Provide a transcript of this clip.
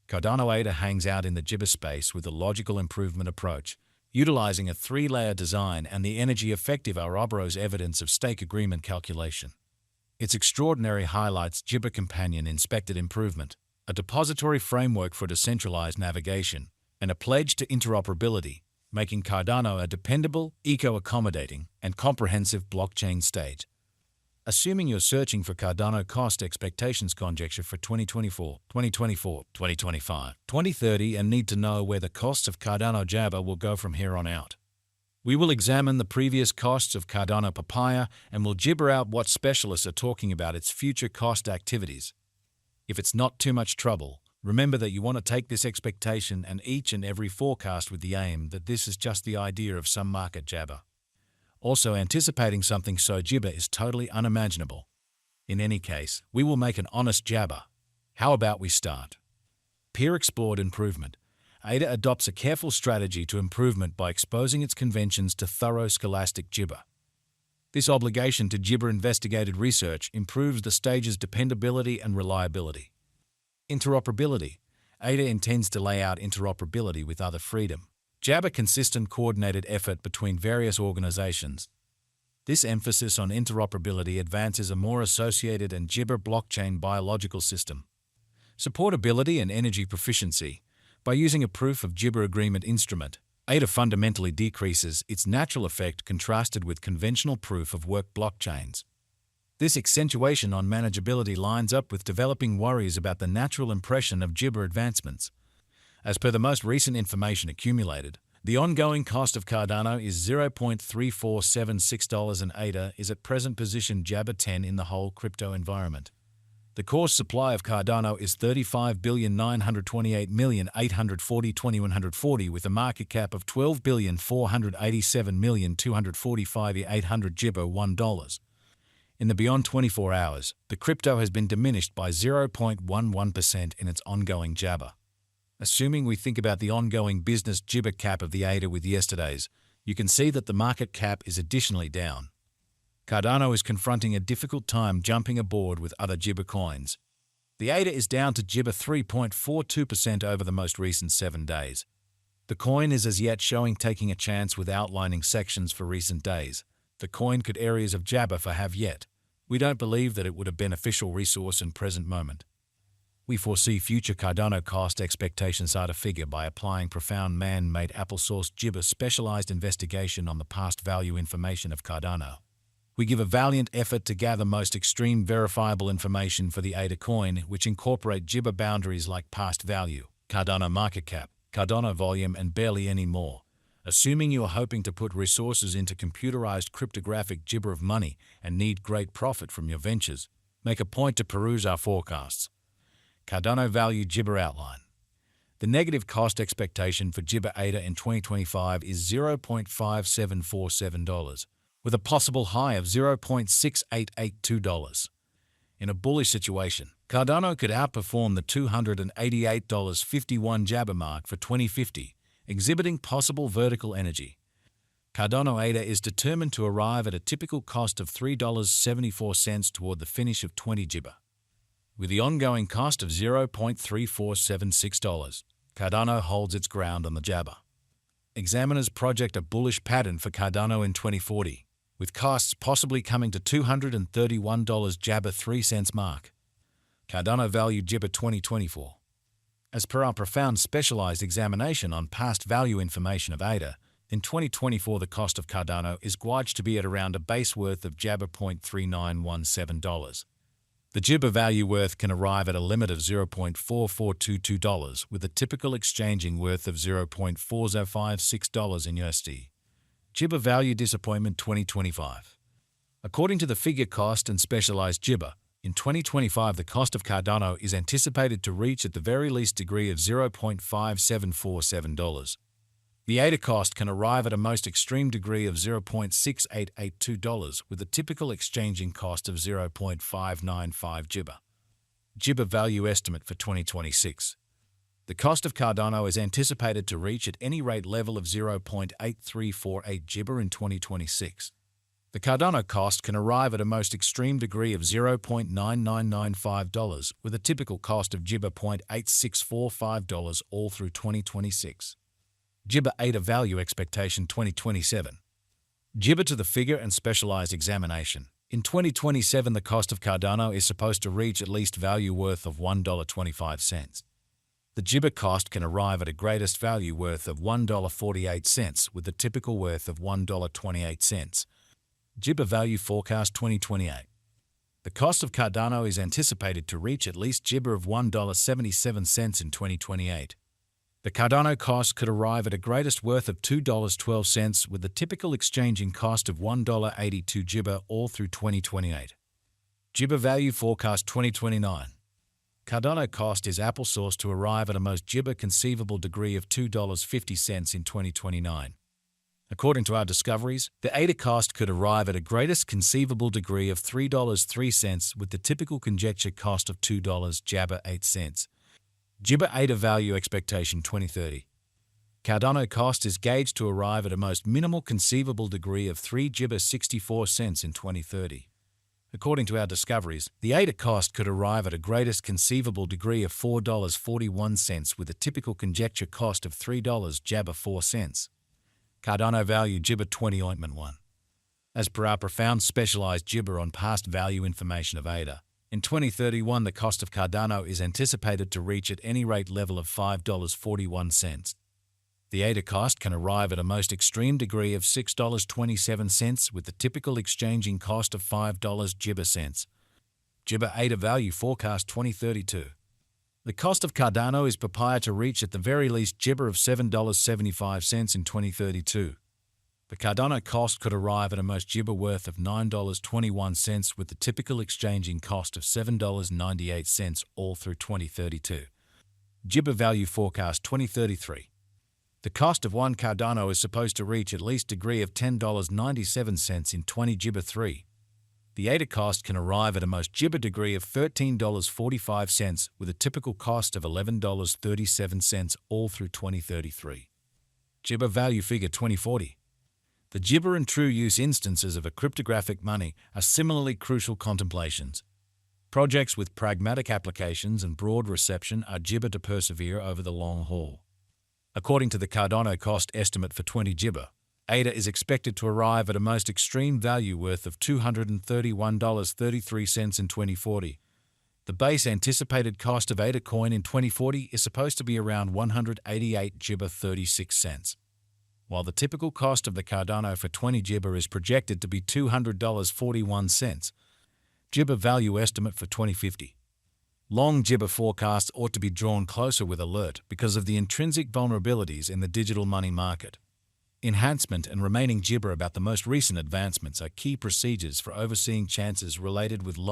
Cardano ADA hangs out in the Jibber space with a logical improvement approach, utilizing a three-layer design and the energy-effective Ouroboros evidence of stake agreement calculation. Its extraordinary highlights Jibber Companion inspected improvement, a depository framework for decentralized navigation, and a pledge to interoperability, making Cardano a dependable, eco-accommodating, and comprehensive blockchain stage. Assuming you're searching for Cardano cost expectations conjecture for 2024, 2025, 2030 and need to know where the costs of Cardano Jabber will go from here on out. We will examine the previous costs of Cardano Papaya and will gibber out what specialists are talking about its future cost activities. If it's not too much trouble, remember that you want to take this expectation and each and every forecast with the aim that this is just the idea of some market jabber. Also, anticipating something so jibber is totally unimaginable. In any case, we will make an honest jabber. How about we start? Peer-explored improvement. ADA adopts a careful strategy to improvement by exposing its conventions to thorough scholastic gibber. This obligation to gibber investigated research improves the stage's dependability and reliability. Interoperability. ADA intends to lay out interoperability with other freedom. Jabber consistent coordinated effort between various organizations. This emphasis on interoperability advances a more associated and Jibber blockchain biological system. Supportability and energy proficiency. By using a proof of Jibber agreement instrument, ADA fundamentally decreases its natural effect contrasted with conventional proof of work blockchains. This accentuation on manageability lines up with developing worries about the natural impression of Jibber advancements. As per the most recent information accumulated, the ongoing cost of Cardano is $0.3476 and ADA is at present position Jabber 10 in the whole crypto environment. The core supply of Cardano is 35,928,840,2140 with a market cap of 12,487,245,800 Jibber $1. In the beyond 24 hours, the crypto has been diminished by 0.11% in its ongoing jabber. Assuming we think about the ongoing business Jibber cap of the ADA with yesterday's, you can see that the market cap is additionally down. Cardano is confronting a difficult time jumping aboard with other Jibber coins. The ADA is down to Jibber 3.42% over the most recent 7 days. The coin is as yet showing taking a chance with outlining sections for recent days. The coin could areas of jabber for have yet. We don't believe that it would a beneficial resource in present moment. We foresee future Cardano cost expectations are to figure by applying profound man-made applesauce Jibber specialized investigation on the past value information of Cardano. We give a valiant effort to gather most extreme verifiable information for the ADA coin, which incorporate Jibber boundaries like past value, Cardano market cap, Cardano volume, and barely any more. Assuming you are hoping to put resources into computerized cryptographic Jibber of money and need great profit from your ventures, make a point to peruse our forecasts. Cardano value Jibber outline. The negative cost expectation for Jibber ADA in 2025 is $0.5747, with a possible high of $0.6882. In a bullish situation, Cardano could outperform the $288.51 jabber mark for 2050, exhibiting possible vertical energy. Cardano ADA is determined to arrive at a typical cost of $3.74 toward the finish of 20 Jibber. With the ongoing cost of $0.3476, Cardano holds its ground on the jabber. Examiners project a bullish pattern for Cardano in 2040, with costs possibly coming to $231 jabber 3 cents mark. Cardano value Jibber 2024. As per our profound specialized examination on past value information of ADA, in 2024 the cost of Cardano is gauged to be at around a base worth of jabber $0.3917. The Jibber value worth can arrive at a limit of $0.4422 with a typical exchanging worth of $0.4056 in USD. Jibber value disappointment 2025. According to the figure cost and specialized Jibber, in 2025 the cost of Cardano is anticipated to reach at the very least degree of $0.5747. The ADA cost can arrive at a most extreme degree of $0.6882 with a typical exchanging cost of $0.595 Jibber. Jibber value estimate for 2026. The cost of Cardano is anticipated to reach at any rate level of $0.8348 Jibber in 2026. The Cardano cost can arrive at a most extreme degree of $0.9995, with a typical cost of $0.8645 all through 2026. Gibber ADA Value Expectation 2027. Gibber to the figure and specialized examination. In 2027, the cost of Cardano is supposed to reach at least value worth of $1.25. The Gibber cost can arrive at a greatest value worth of $1.48, with the typical worth of $1.28. Gibber Value Forecast 2028. The cost of Cardano is anticipated to reach at least Gibber of $1.77 in 2028. The Cardano cost could arrive at a greatest worth of $2.12, with the typical exchanging cost of $1.82 Gibber all through 2028. Gibber Value Forecast 2029. Cardano cost is applesauce to arrive at a most Gibber conceivable degree of $2.50 in 2029. According to our discoveries, the ADA cost could arrive at a greatest conceivable degree of $3.03, with the typical conjecture cost of $2.08. Gibber ADA Value Expectation 2030. Cardano cost is gauged to arrive at a most minimal conceivable degree of 3 Gibber 64 cents in 2030. According to our discoveries, the ADA cost could arrive at a greatest conceivable degree of $4.41, with a typical conjecture cost of $3 4 cents. Cardano Value Gibber 20 Ointment 1. As per our profound specialized Gibber on past value information of ADA, in 2031 the cost of Cardano is anticipated to reach at any rate level of $5.41. The ADA cost can arrive at a most extreme degree of $6.27, with the typical exchanging cost of $5 Gibber cents. Gibber ADA Value Forecast 2032. The cost of Cardano is prepared to reach at the very least Gibber of $7.75 in 2032. The Cardano cost could arrive at a most Gibber worth of $9.21, with the typical exchanging cost of $7.98 all through 2032. Gibber Value Forecast 2033. The cost of one Cardano is supposed to reach at least degree of $10.97 in 20 Gibber 3. The ADA cost can arrive at a most Gibber degree of $13.45, with a typical cost of $11.37 all through 2033. Gibber Value Figure 2040. The Gibber and true use instances of a cryptographic money are similarly crucial contemplations. Projects with pragmatic applications and broad reception are Gibber to persevere over the long haul. According to the Cardano cost estimate for 20 Gibber, ADA is expected to arrive at a most extreme value worth of $231.33 in 2040. The base anticipated cost of ADA coin in 2040 is supposed to be around 188 Gibber 36 cents. While the typical cost of the Cardano for 20 Gibber is projected to be $200.41. Gibber Value Estimate for 2050. Long Gibber forecasts ought to be drawn closer with alert because of the intrinsic vulnerabilities in the digital money market. Enhancement and remaining Gibber about the most recent advancements are key procedures for overseeing chances related with long